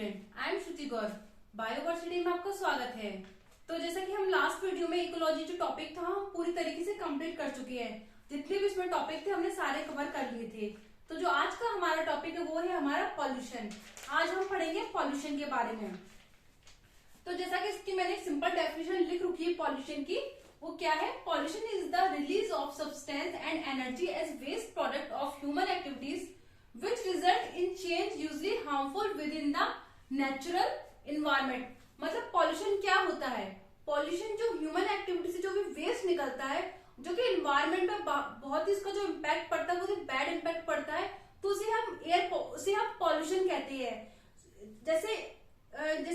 Student, I am Shruti Gaur. Bioversity में आपका स्वागत है। तो जैसा कि हम लास्ट वीडियो में इकोलॉजी जो टॉपिक था हम पूरी तरीके से कंप्लीट कर चुके हैं। जितने भी इसमें टॉपिक थे हमने सारे कवर कर लिए थे। तो जो आज का हमारा टॉपिक है वो है हमारा पॉल्यूशन। आज हम पढ़ेंगे पॉल्यूशन के बारे में। तो जैसा कि इसकी मैंने एक सिंपल डेफिनेशन लिख रखी है पॉल्यूशन की, वो क्या है? Pollution is the release of substance and energy as waste product of human activities which result in change usually harmful within the natural environment। मतलब पॉल्यूशन क्या होता है? पॉल्यूशन जो ह्यूमन एक्टिविटी से जो भी वेस्ट निकलता है, जो कि एनवायरमेंट पे बहुत ही इसका जो इम्पैक्ट पड़ता है वो बैड इम्पैक्ट पड़ता है, तो उसे हम पॉल्यूशन कहते हैं। जैसे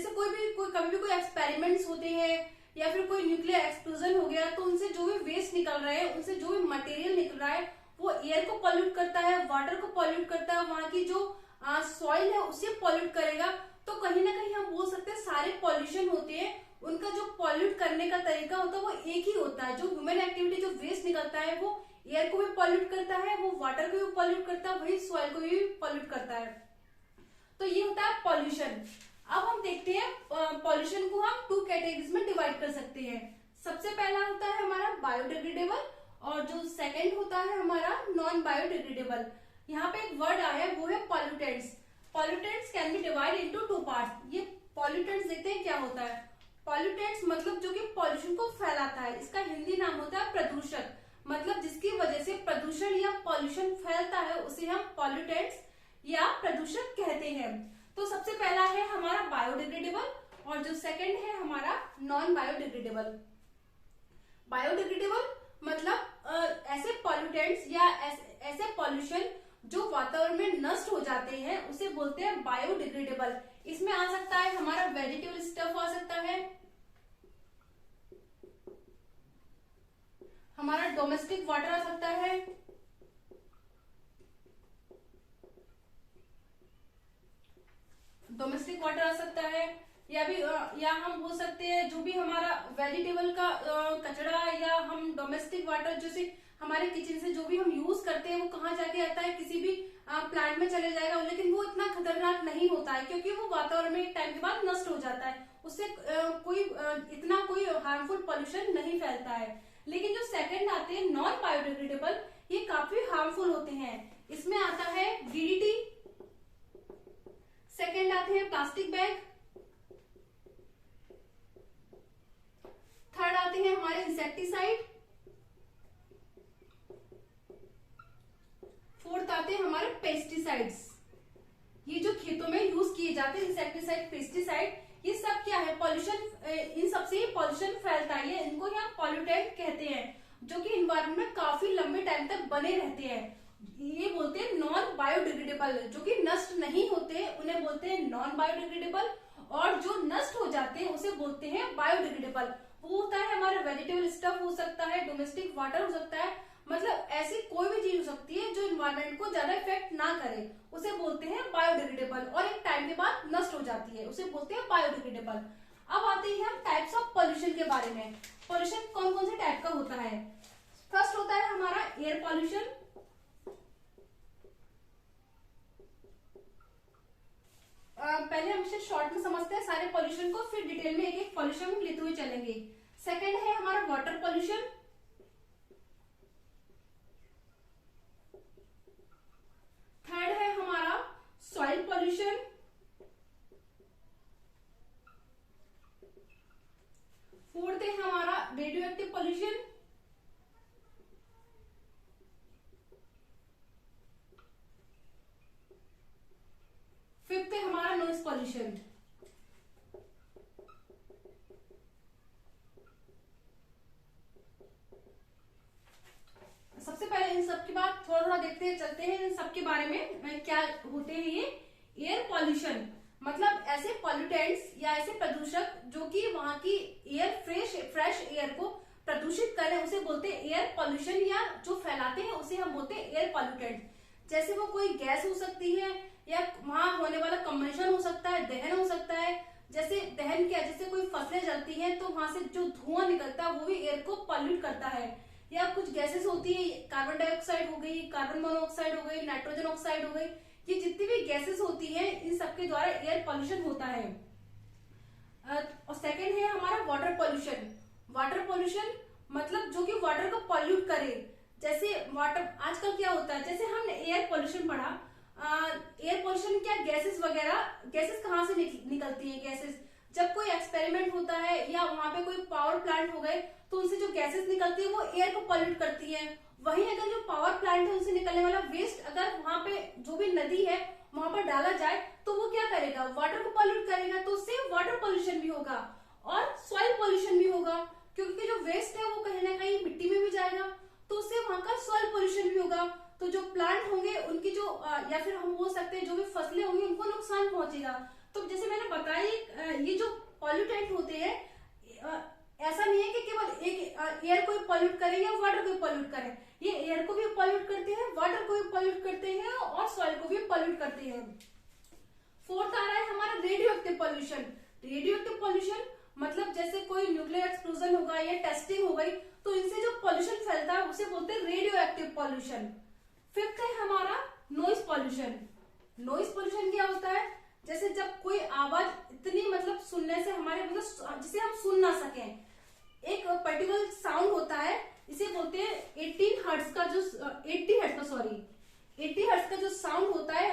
कभी भी कोई एक्सपेरिमेंट्स होते हैं या फिर कोई न्यूक्लियर एक्सप्लोजन हो गया, तो उनसे जो भी वेस्ट निकल रहा है, उनसे जो भी मटेरियल निकल रहा है वो एयर को पॉल्यूट करता है, वाटर को पॉल्यूट करता है, वहां की जो सॉइल है उसे पॉल्यूट करेगा। तो कहीं ना कहीं हम बोल सकते हैं सारे पॉल्यूशन होते हैं, उनका जो पॉल्यूट करने का तरीका होता है वो एक ही होता है। जो ह्यूमन एक्टिविटी जो वेस्ट निकलता है वो एयर को भी पॉल्यूट करता है, वो वाटर को भी पॉल्यूट करता है, वही सॉइल को भी पॉल्यूट करता है। तो ये होता है पॉल्यूशन। अब हम देखते हैं पॉल्यूशन को हम 2 कैटेगरीज में डिवाइड कर सकते हैं। सबसे पहला होता है हमारा बायोडिग्रेडेबल और जो सेकंड होता है हमारा नॉन बायोडिग्रेडेबल। यहाँ पे एक वर्ड आया है वो है pollutants. Pollutants can be divide into 2 parts. ये पॉल्यूटेंट्स देखते हैं क्या होता है। पॉल्यूटेंट्स मतलब जो कि पॉल्यूशन को फैलाता है, इसका हिंदी नाम होता है प्रदूषक। मतलब जिसकी वजह से प्रदूषण या पॉल्यूशन फैलता है उसे हम पॉल्यूटेंट्स या प्रदूषक कहते हैं। तो सबसे पहला है हमारा बायोडिग्रेडेबल और जो सेकंड है हमारा नॉन बायोडिग्रेडेबल। बायोडिग्रेडेबल मतलब ऐसे पॉल्यूटेंट्स या ऐसे पॉल्यूशन जो वातावरण में नष्ट हो जाते हैं उसे बोलते हैं बायोडिग्रेडेबल। इसमें आ सकता है हमारा वेजिटेबल स्टफ आ सकता है, हमारा डोमेस्टिक वाटर आ सकता है, डोमेस्टिक वाटर आ सकता है, या हम बोल सकते हैं जो भी हमारा वेजिटेबल का कचरा, या हम डोमेस्टिक वाटर जैसे हमारे किचन से जो भी हम यूज करते हैं वो कहाँ जाके आता है, किसी भी प्लांट में चले जाएगा, लेकिन वो इतना खतरनाक नहीं होता है क्योंकि वो वातावरण में एक टाइम के बाद नष्ट हो जाता है, उससे इतना कोई हार्मफुल पॉल्यूशन नहीं फैलता है। लेकिन जो सेकंड आते हैं नॉन बायोडिग्रेडेबल, ये काफी हार्मफुल होते हैं। इसमें आता है डीडीटी, सेकंड आते हैं प्लास्टिक बैग, थर्ड आते हैं हमारे इंसेक्टिसाइड, फोर्थ आते हैं हमारे पेस्टिसाइड्स। ये जो खेतों में यूज किए जाते हैं इंसेक्टिसाइड, पेस्टिसाइड, ये सब क्या है? पॉल्यूशन। इन सबसे ही पॉल्यूशन फैलता है। इनको ही हम पॉल्यूटेंट कहते हैं, जो कि एनवायरमेंट में काफी लंबे टाइम तक बने रहते हैं। ये बोलते हैं नॉन बायोडिग्रेडेबल, जो कि नष्ट नहीं होते उन्हें बोलते हैं नॉन बायोडिग्रेडेबल, और जो नष्ट हो जाते हैं उसे बोलते हैं बायोडिग्रेडेबल। वो होता है हमारा वेजिटेबल स्टफ हो सकता है, डोमेस्टिक वाटर हो सकता है, मतलब ऐसी कोई भी चीज हो सकती है जो एनवायरमेंट को ज्यादा इफेक्ट ना करे, उसे बोलते हैं बायोडिग्रेडेबल, और एक टाइम के बाद नष्ट हो जाती है, उसे बोलते हैं बायोडिग्रेडेबल। अब आते हैं हम टाइप्स ऑफ पॉल्यूशन के बारे में। पॉल्यूशन कौन कौन से टाइप का होता है? फर्स्ट होता है हमारा एयर पॉल्यूशन। पहले हम इसे शॉर्ट में समझते हैं सारे पॉल्यूशन को, फिर डिटेल में एक एक पॉल्यूशन हम लेते हुए चलेंगे। सेकंड है हमारा वाटर पॉल्यूशन, थर्ड है हमारा सॉइल पॉल्यूशन, फोर्थ है हमारा रेडियो एक्टिव पॉल्यूशन, फिफ्थ है हमारा नॉइज पॉल्यूशन। सबसे पहले इन सब की बात थोड़ा थोड़ा देखते चलते हैं इन सब के बारे में क्या होते हैं ये। एयर पॉल्यूशन मतलब ऐसे पॉल्यूटेंट्स या ऐसे प्रदूषक जो कि वहां की एयर फ्रेश एयर को प्रदूषित करें, उसे बोलते हैं एयर पॉल्यूशन, या जो फैलाते हैं उसे हम बोलते हैं एयर पॉल्यूटेंट। जैसे वो कोई गैस हो सकती है, या वहां होने वाला कंबशन हो सकता है, दहन हो सकता है। जैसे दहन क्या, जैसे कोई फसलें जलती हैं तो वहां से जो धुआं निकलता है वो भी एयर को पॉल्यूट करता है। या कुछ गैसेस होती है, कार्बन डाइऑक्साइड हो गई, कार्बन मोनोऑक्साइड हो गई, नाइट्रोजन ऑक्साइड हो गई, ये जितनी भी गैसेस होती हैं इन सबके द्वारा एयर पॉल्यूशन होता है। और सेकंड है हमारा वाटर पॉल्यूशन। वाटर पॉल्यूशन मतलब जो कि वाटर को पॉल्यूट करे। जैसे वाटर आजकल क्या होता है, जैसे हमने एयर पॉल्यूशन पढ़ा, एयर पॉल्यूशन क्या गैसेस वगैरह, गैसेस कहाँ से निकलती है। गैसेस जब कोई एक्सपेरिमेंट होता है या वहां पे कोई पावर प्लांट हो गए तो उनसे जो गैसेस निकलती है वो एयर को पॉल्यूट करती है। वहीं अगर जो पावर प्लांट है उनसे निकलने वाला वेस्ट अगर वहां पे जो भी नदी है वहां पर डाला जाए तो वो क्या करेगा, वाटर को पॉल्यूट करेगा, तो उससे वाटर पॉल्यूशन भी होगा और सॉइल पॉल्यूशन भी होगा, क्योंकि जो वेस्ट है वो कहीं ना कहीं मिट्टी में भी जाएगा तो उससे वहां का सॉइल पॉल्यूशन भी होगा। तो जो प्लांट होंगे उनकी जो या फिर हम बोल सकते हैं जो भी फसलें होंगी उनको नुकसान पहुंचेगा। तो जैसे मैंने बताया ये जो पॉल्यूटेंट होते हैं ऐसा नहीं है कि केवल एक एयर को पॉल्यूट करें या वाटर को पॉल्यूट करें, ये एयर को भी पॉल्यूट करते हैं, वाटर को भी पॉल्यूट करते हैं और सॉइल को भी पॉल्यूट करते हैं। फोर्थ आ रहा है हमारा radio active pollution. Radio active pollution मतलब जैसे कोई न्यूक्लियर एक्सप्लोजन होगा या टेस्टिंग हो गई तो इनसे जो पॉल्यूशन फैलता है उसे बोलते हैं रेडियो एक्टिव पॉल्यूशन। फिफ्थ है हमारा नॉइज पॉल्यूशन। नॉइज पॉल्यूशन क्या होता है, जैसे जब कोई आवाज इतनी मतलब सुनने से हमारे मतलब जिसे हम सुन ना सके, एक पर्टिकुलर साउंड होता है, इसे बोलते हैं 80 हर्ट्ज का जो साउंड होता है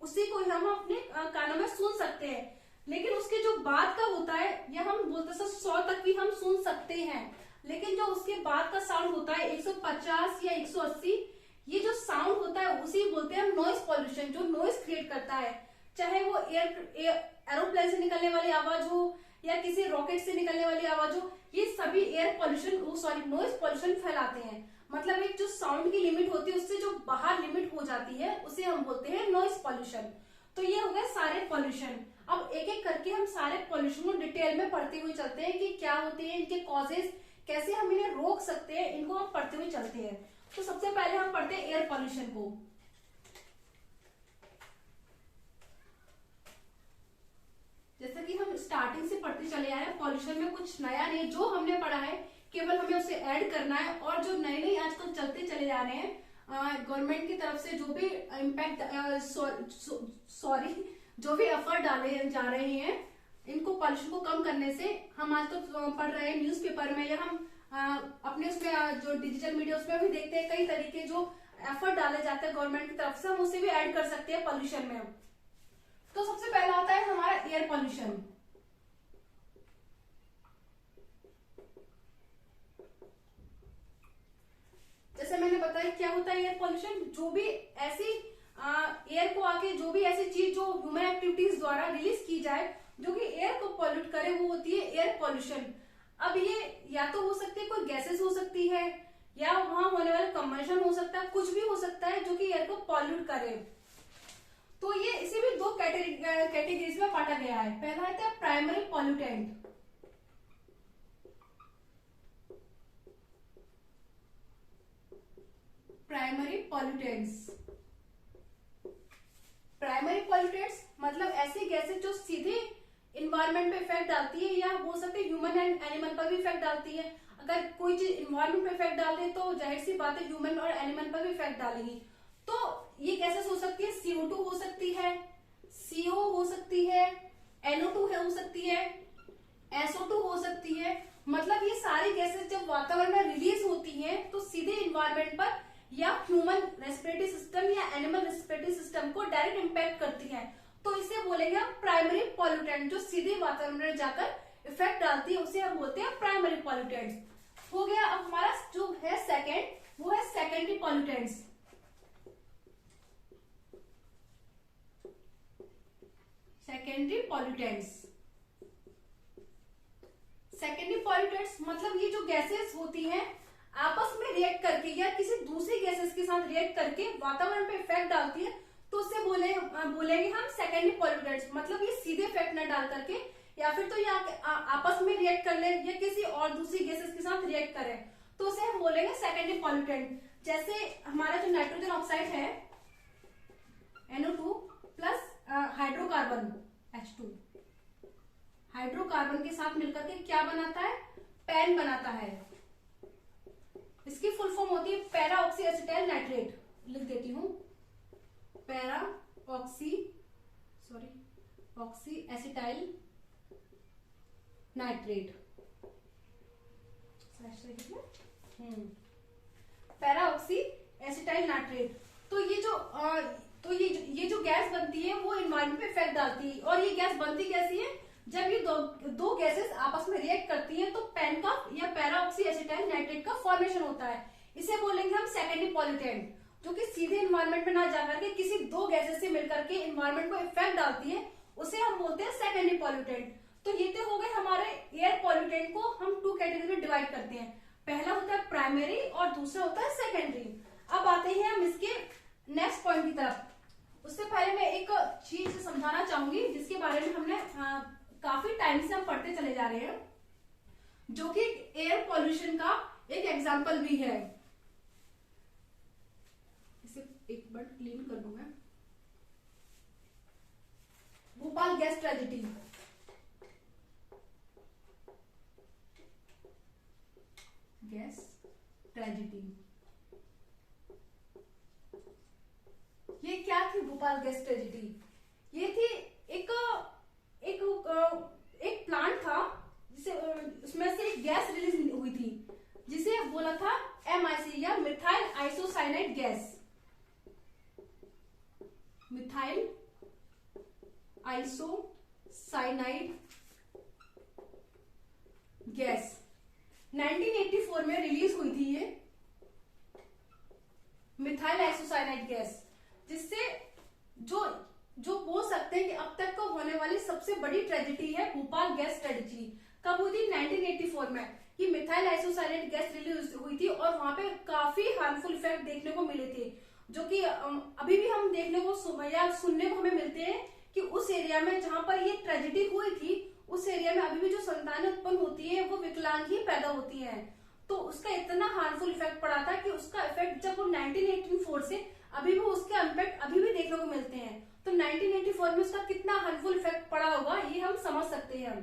उसी को हम अपने कानों में सुन सकते हैं। लेकिन उसके जो बाद का होता है या हम बोलते हैं 100 तक भी हम सुन सकते हैं, लेकिन जो उसके बाद का साउंड होता है 150 या 180, ये जो साउंड होता है उसी बोलते हैं नॉइज पॉल्यूशन, जो नॉइज क्रिएट करता है। चाहे वो एरोप्लेन से निकलने वाली आवाज हो या किसी रॉकेट से निकलने वाली आवाज हो, ये सभी एयर पॉल्यूशन नॉइज पॉल्यूशन फैलाते हैं। मतलब एक जो साउंड की लिमिट होती है उससे जो बाहर लिमिट हो जाती है उसे हम बोलते हैं नॉइज पॉल्यूशन। तो ये हो गए सारे पॉल्यूशन। अब एक एक करके हम सारे पॉल्यूशन को डिटेल में पढ़ते हुए चलते हैं कि क्या होते हैं, इनके कॉजेज, कैसे हम इन्हें रोक सकते हैं, इनको हम पढ़ते हुए चलते हैं। तो सबसे पहले हम पढ़ते हैं एयर पॉल्यूशन को। जैसा कि हम स्टार्टिंग से पढ़ते चले आए हैं, पॉल्यूशन में कुछ नया नहीं, जो हमने पढ़ा है केवल हमें उसे ऐड करना है। और जो नए नए आजकल चलते चले जा रहे हैं गवर्नमेंट की तरफ से जो भी इम्पैक्ट जो भी एफर्ट डाले जा रहे हैं इनको पॉल्यूशन को कम करने से, हम आज तो पढ़ रहे हैं न्यूज़पेपर में या हम अपने उसमें जो डिजिटल मीडिया उसमें भी देखते हैं कई तरीके जो एफर्ट डाले जाते हैं गवर्नमेंट की तरफ से, हम उसे भी ऐड कर सकते हैं पॉल्यूशन में। तो सबसे पहला आता है हमारा एयर पॉल्यूशन। जैसे मैंने बताया क्या होता है एयर पॉल्यूशन, जो भी ऐसी एयर को आके जो भी ऐसी चीज जो ह्यूमन एक्टिविटीज द्वारा रिलीज की जाए जो कि एयर को पॉल्यूट करे वो होती है एयर पॉल्यूशन। अब ये या तो हो सकती है कोई गैसेस हो सकती है या वहां होने वाला कंबशन हो सकता है, कुछ भी हो सकता है जो कि एयर को पॉल्यूट करे। तो ये इसे भी दो कैटेगरीज में बांटा गया है। पहला है प्राइमरी पॉल्यूटेंट। प्राइमरी पॉल्यूटेंट्स मतलब ऐसी गैसेस जो सीधे इन्वायरमेंट पे इफेक्ट डालती है या हो सकते ह्यूमन एंड एनिमल पर भी इफेक्ट डालती है। अगर कोई चीज इन्वायरमेंट पे इफेक्ट डाल दे तो जाहिर सी बात है ह्यूमन और एनिमल पर भी इफेक्ट डालेगी। तो ये गैसेस हो सकती है CO2 हो सकती है, CO हो सकती है, NO2 हो सकती है, SO2 हो सकती है। मतलब ये सारी गैसेस जब वातावरण में रिलीज होती हैं तो सीधे इन्वायरमेंट पर या ह्यूमन रेस्पिरेटरी सिस्टम या एनिमल रेस्पिरेटरी सिस्टम को डायरेक्ट इम्पैक्ट करती है। तो इसे बोलेंगे हम प्राइमरी पॉल्यूटेंट, जो सीधे वातावरण में जाकर इफेक्ट डालती है उसे हम बोलते हैं प्राइमरी पॉल्यूटेंट्स। हो गया। अब हमारा जो है सेकेंड, वो है सेकेंडरी पॉल्यूटेंट्स। सेकेंडरी पॉल्यूटेंट्स मतलब ये जो गैसेस होती हैं आपस में रिएक्ट करके या किसी दूसरी गैसेस के साथ रिएक्ट करके वातावरण पे इफेक्ट डालती है तो उससे बोलेंगे हम सेकेंडरी पॉल्यूटेंट्स। मतलब ये सीधे इफेक्ट न डाल करके या फिर तो ये आपस में रिएक्ट कर ले या किसी और दूसरी गैसेस के साथ रिएक्ट करे तो उसे हम बोलेंगे सेकेंडरी पॉल्यूटेंट। जैसे हमारा जो नाइट्रोजन ऑक्साइड है NO2 plus hydrocarbon H2, hydrocarbon के साथ मिलकर के क्या बनाता है, पैन बनाता है। इसकी फुल फॉर्म होती है पैरा ऑक्सी एसिटाइल नाइट्रेट। लिख देती हूं para oxy acetyl nitrate, para oxy acetyl nitrate. तो ये जो गैस बनती है वो एनवायरमेंट पे इफेक्ट डालती है। और ये गैस बनती कैसी है, जब ये दो गैसेस आपस में रिएक्ट करती हैं तो पेन का या पैरा ऑक्सी एसिटाइल नाइट्रेट का फॉर्मेशन होता है। इसे बोलेंगे हम सेकेंडरी पॉल्यूटेंट, जो कि सीधे एनवायरमेंट में ना जाकर के किसी दो गैसेस से मिलकर के एनवायरमेंट को इफेक्ट डालती है, उसे हम बोलते हैं सेकेंडरी पॉल्यूटेंट। तो ये तो हो गए हमारे एयर पॉल्यूटेंट को हम टू कैटेगरी में डिवाइड करते हैं। पहला होता है प्राइमरी और दूसरा होता है सेकेंडरी। अब आते हैं हम इसके नेक्स्ट पॉइंट की तरफ। उससे पहले मैं एक चीज समझाना चाहूंगी जिसके बारे में हमने काफी टाइम से हम पढ़ते चले जा रहे हैं, जो कि एयर पॉल्यूशन का एक एग्जाम्पल भी है। इसे एक बार क्लीन कर दूं मैं। Bhopal gas tragedy. Gas tragedy ये क्या थी? भोपाल गैस ट्रेजेडी ये थी एक प्लांट था जिसे उसमें से एक गैस रिलीज हुई थी जिसे बोला था MIC या methyl isocyanide gas. Methyl isocyanide gas 1984 में रिलीज हुई थी ये मिथाइल आइसोसाइनाइड गैस, जिससे जो बोल सकते हैं कि अब तक को होने वाली सबसे बड़ी ट्रेजेडी है भोपाल गैस ट्रेजेडी। कब हुई थी? 1984 में। ये मिथाइल आइसोसाइनाइड गैस रिलीज हुई थी और वहां पे काफी हार्मफुल इफेक्ट देखने को मिले थे, जो कि अभी भी हम देखने को या सुनने को हमें मिलते हैं कि उस एरिया में जहां पर ये ट्रेजेडी हुई थी उस एरिया में अभी भी जो संतानें उत्पन्न होती है वो विकलांग ही पैदा होती है। तो उसका इतना हार्मफुल इफेक्ट पड़ा था कि उसका इफेक्ट जब वो 1984 से अभी भी उसके इम्पैक्ट अभी भी देखने को मिलते हैं। तो 1984 में उसका कितना हार्मफुल इफेक्ट पड़ा होगा ये हम समझ सकते हैं।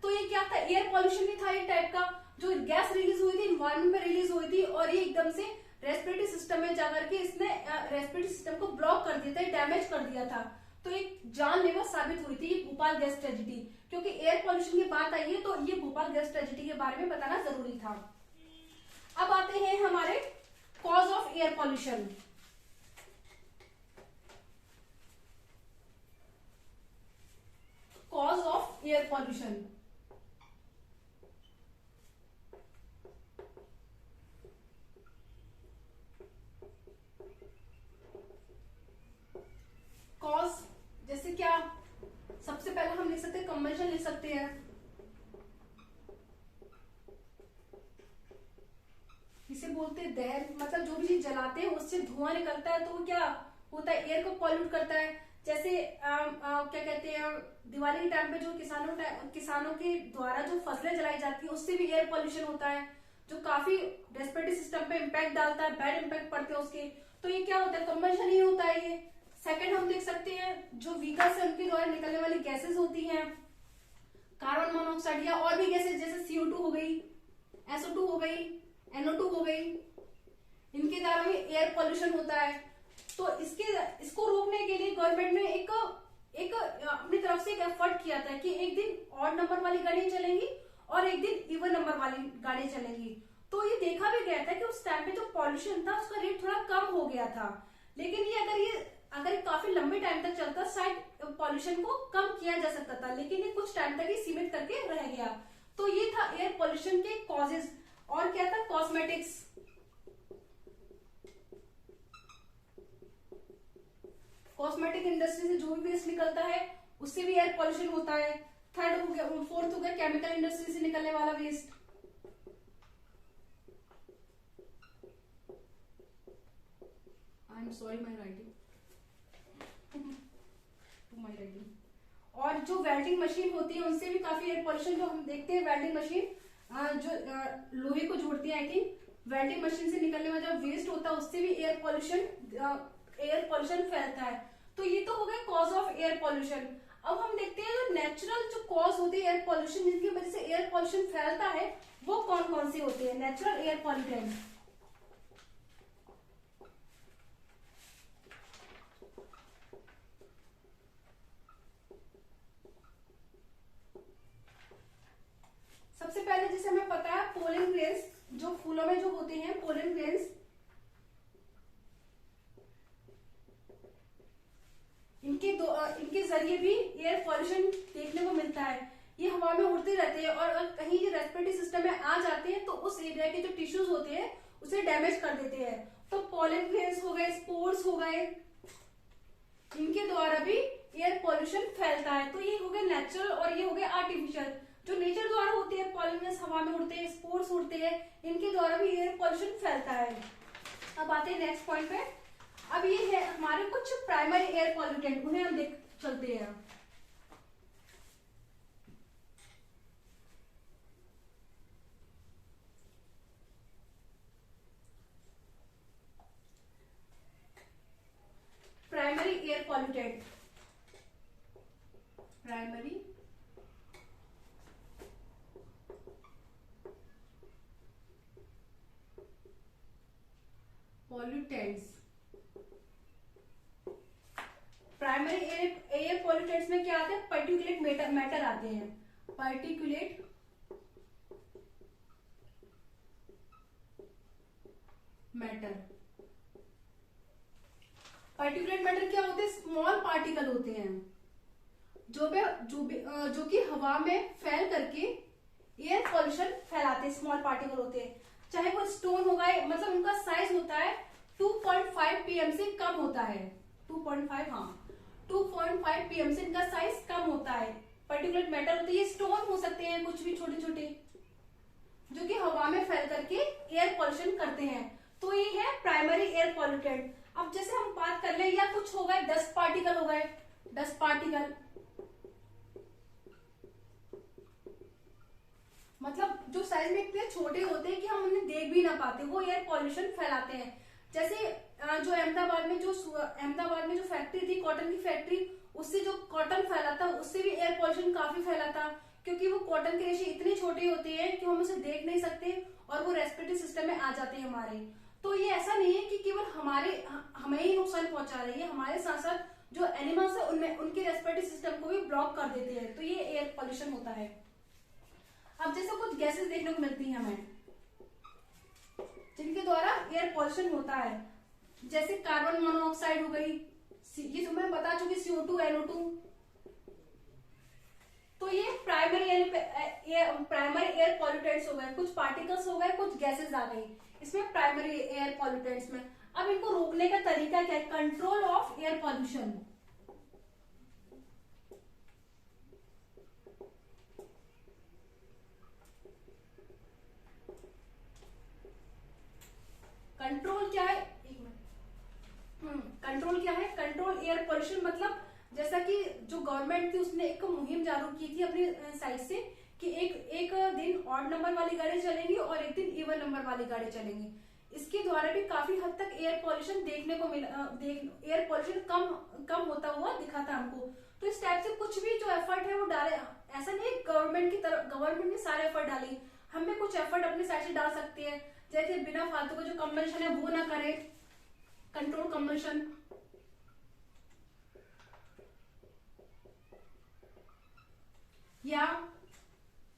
तो ये क्या था? एयर पॉल्यूशन ही था एक टाइप का, जो गैस रिलीज हुई थी एनवायरमेंट में रिलीज हुई थी और ये एकदम से रेस्पिरेटरी सिस्टम में जाकर के इसने रेस्पिरेटरी सिस्टम को ब्लॉक कर दिया था, डैमेज कर दिया था। तो एक जानलेवा साबित हुई थी भोपाल गैस ट्रेजेडी। क्योंकि एयर पॉल्यूशन की बात आई है तो ये भोपाल गैस ट्रेजेडी के बारे में बताना जरूरी था। अब आते हैं हमारे cause of air pollution. Cause of air pollution cause जैसे क्या? सबसे पहले हम लिख सकते हैं कंबशन लिख सकते हैं। इसे बोलते हैं दहन, मतलब जो भी चीज जलाते हैं उससे धुआं निकलता है तो वो क्या होता है? एयर को पॉल्यूट करता है। जैसे क्या कहते हैं, दिवाली के टाइम पे जो किसानों के द्वारा जो फसलें जलाई जाती है उससे भी एयर पॉल्यूशन होता है, जो काफी रेस्पिरेटरी सिस्टम पे इम्पैक्ट डालता है, बैड इम्पैक्ट पड़ते हैं उसके। तो ये क्या होता है? कंबशन ही होता है ये। सेकंड हम देख सकते हैं जो व्हीकल से उनके द्वारा निकलने वाली गैसेस होती हैं, कार्बन मोनोऑक्साइड या और भी गैसेस जैसे CO2 हो गई, SO2 हो गई, NO2 हो गई, इनके द्वारा भी एयर पॉल्यूशन होता है। तो इसको रोकने के लिए गवर्नमेंट ने एक अपनी तरफ से एक एफर्ट किया था कि एक दिन ऑड नंबर वाली गाड़ियां चलेंगी और एक दिन इवन नंबर वाली गाड़ियां चलेंगी। तो ये देखा भी गया था कि उस टाइम पे जो पॉल्यूशन था उसका रेट थोड़ा कम हो गया था। लेकिन अगर काफी लंबे टाइम तक चलता शायद पॉल्यूशन को कम किया जा सकता था, लेकिन ये कुछ टाइम तक ही सीमित करके रह गया। तो ये था एयर पॉल्यूशन के कॉजेज। और क्या था? कॉस्मेटिक्स। कॉस्मेटिक इंडस्ट्री से जो भी वेस्ट निकलता है उससे भी एयर पॉल्यूशन होता है। फोर्थ हो गया केमिकल इंडस्ट्री से निकलने वाला waste. I am sorry my writing और जो वेल्डिंग मशीन होती है उनसे भी काफी एयर पॉल्यूशन, जो हम देखते हैं वेल्डिंग मशीन जो लोहे को जोड़ती है, आई थिंक वेल्डिंग मशीन से निकलने वाला जो वेस्ट होता है उससे भी एयर पॉल्यूशन फैलता है। तो ये तो हो गया कॉज ऑफ एयर पॉल्यूशन। अब हम देखते हैं जो नेचुरल जो कॉज होती है एयर पॉल्यूशन, जिनकी वजह से एयर पॉल्यूशन फैलता है, वो कौन कौन से होते हैं नेचुरल एयर पॉल्यूटेंट। सबसे पहले जैसे हमें पता है पोलन ग्रेन्स जो फूलों में जो होते हैं, पोलन ग्रेन्स, इनके जरिए भी एयर पॉल्यूशन देखने को मिलता है। ये हवा में उड़ते रहते हैं और अगर कहीं ये रेस्पिरेटरी सिस्टम में आ जाते हैं तो उस एरिया के जो टिश्यूज होते हैं उसे डैमेज कर देते हैं। तो पोलन ग्रेन्स हो गए, स्पोर्स हो गए, इनके द्वारा भी एयर पॉल्यूशन फैलता है। तो ये हो गए नेचुरल और ये हो गए आर्टिफिशियल। जो नेचर द्वारा होते हैं, पोलन ग्रेन्स हवा में उड़ते हैं, स्पोर्स उड़ते हैं, इनके द्वारा भी एयर पॉल्यूशन फैलता है। अब आते हैं नेक्स्ट पॉइंट पे। अब ये है हमारे कुछ प्राइमरी एयर पॉल्यूटेंट, उन्हें हम देख चलते हैं। Primary air pollutant, primary pollutants. Primary air pollutants में क्या आते हैं? पर्टिकुलेट मैटर आते हैं। पर्टिकुलेट मैटर, पर्टिकुलेट मैटर क्या होते हैं? स्मॉल पार्टिकल होते हैं जो कि हवा में फैल करके एयर पॉल्यूशन फैलाते हैं। स्मॉल पार्टिकल होते हैं, चाहे वो स्टोन होगा, मतलब उनका साइज होता है 2.5 pm से कम होता है। 2.5, हाँ 2.5 pm से इनका साइज कम होता है। पर्टिकुलेट मैटर होते हैं, ये स्टोन हो सकते हैं कुछ भी छोटे छोटे, जो कि हवा में फैल करके एयर पॉल्यूशन करते हैं। तो ये है प्राइमरी एयर पॉल्यूटेंट। अब जैसे हम बात कर ले, या कुछ हो गए डस्ट पार्टिकल हो गए, डस्ट पार्टिकल मतलब जो साइज में इतने छोटे होते हैं कि हम उन्हें देख भी ना पाते, वो एयर पॉल्यूशन फैलाते हैं। जैसे जो अहमदाबाद में जो फैक्ट्री थी, कॉटन की फैक्ट्री, उससे जो कॉटन फैला था उससे भी एयर पॉल्यूशन काफी फैला था, क्योंकि वो कॉटन के रेशे इतने छोटे होते हैं कि हम उसे देख नहीं सकते और वो रेस्पिरेटरी सिस्टम में आ जाते हैं हमारे। तो ये ऐसा नहीं है कि केवल हमें ही नुकसान पहुंचा रही है, हमारे साथ साथ जो एनिमल्स है उनमें उनके रेस्पिरेटरी सिस्टम को भी ब्लॉक कर देते हैं। तो ये एयर पॉल्यूशन होता है। अब जैसे कुछ गैसेस देखने को मिलती हैं हमें जिनके द्वारा एयर पॉल्यूशन होता है, जैसे कार्बन मोनोऑक्साइड हो गई, ये तो मैं बता चुकी, CO2, NO2। तो ये प्राइमरी एयर पॉल्यूटेंट्स हो गए, कुछ पार्टिकल्स हो गए, कुछ गैसेस आ गई इसमें प्राइमरी एयर पॉल्यूटेंट्स में। अब इनको रोकने का तरीका क्या है? Control of air pollution. Control क्या है? एक मिनट। कंट्रोल क्या है? कंट्रोल एयर पॉल्यूशन मतलब जैसा कि जो गवर्नमेंट थी उसने एक मुहिम चालू की थी अपनी साइड से कि एक दिन ऑड नंबर वाली गाड़ी चलेंगी और एक दिन इवन नंबर वाली गाड़ी चलेंगी। इसके द्वारा भी काफी हद तक एयर पॉल्यूशन देखने को मिला, एयर पॉल्यूशन कम होता हुआ दिखा था हमको। तो इस टाइप से कुछ भी जो एफर्ट है वो डाले, ऐसा नहीं है गवर्नमेंट ने सारे एफर्ट डाली, हम भी कुछ एफर्ट अपने साइड से डाल सकते हैं। जैसे बिना फालतू का जो कंबल्शन है वो ना करें, कंट्रोल कंबल्शन, या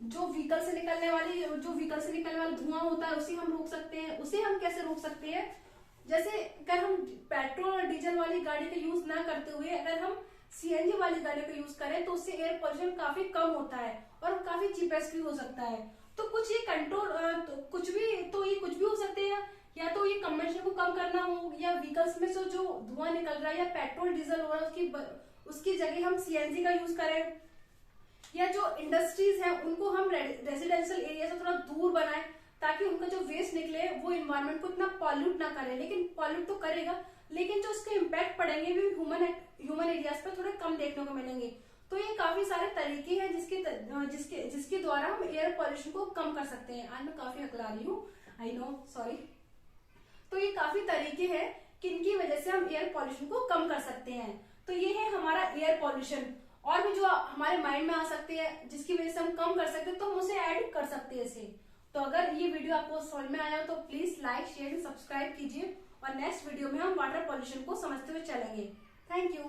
जो व्हीकल से निकलने वाला धुआं होता है उसे हम रोक सकते हैं। उसे हम कैसे रोक सकते हैं? जैसे अगर हम पेट्रोल और डीजल वाली गाड़ी का यूज ना करते हुए अगर हम CNG वाली गाड़ी का यूज करें तो उससे एयर पॉल्यूशन काफी कम होता है और काफी चीपेस्ट भी हो सकता है। तो कुछ ये कंट्रोल कुछ भी हो सकते हैं, या तो ये कंबशन को कम करना हो, या व्हीकल्स में से जो धुआं निकल रहा है या पेट्रोल डीजल हो रहा है उसकी जगह हम CNG का यूज करें, या जो इंडस्ट्रीज हैं उनको हम रेजिडेंशियल एरिया से थोड़ा दूर बनाएं ताकि उनका जो वेस्ट निकले वो इन्वायरमेंट को इतना पॉल्यूट ना करे। लेकिन पॉल्यूट तो करेगा, लेकिन जो उसके इम्पैक्ट पड़ेंगे भी ह्यूमन एरियाज पर थोड़े कम देखने को मिलेंगे। तो ये काफी सारे तरीके हैं जिसके द्वारा हम एयर पॉल्यूशन को कम कर सकते हैं। आज मैं काफी हकला रही हूँ, आई नो, सॉरी। तो ये काफी तरीके हैं किनकी वजह से हम एयर पॉल्यूशन को कम कर सकते हैं। तो ये है हमारा एयर पॉल्यूशन। और भी जो हमारे माइंड में आ सकते हैं जिसकी वजह से हम कम कर सकते हैं तो हम उसे ऐड कर सकते हैं इसे। तो अगर ये वीडियो आपको समझ में आया तो please like, share and subscribe कीजिए और नेक्स्ट वीडियो में हम वाटर पॉल्यूशन को समझते हुए चलेंगे। Thank you.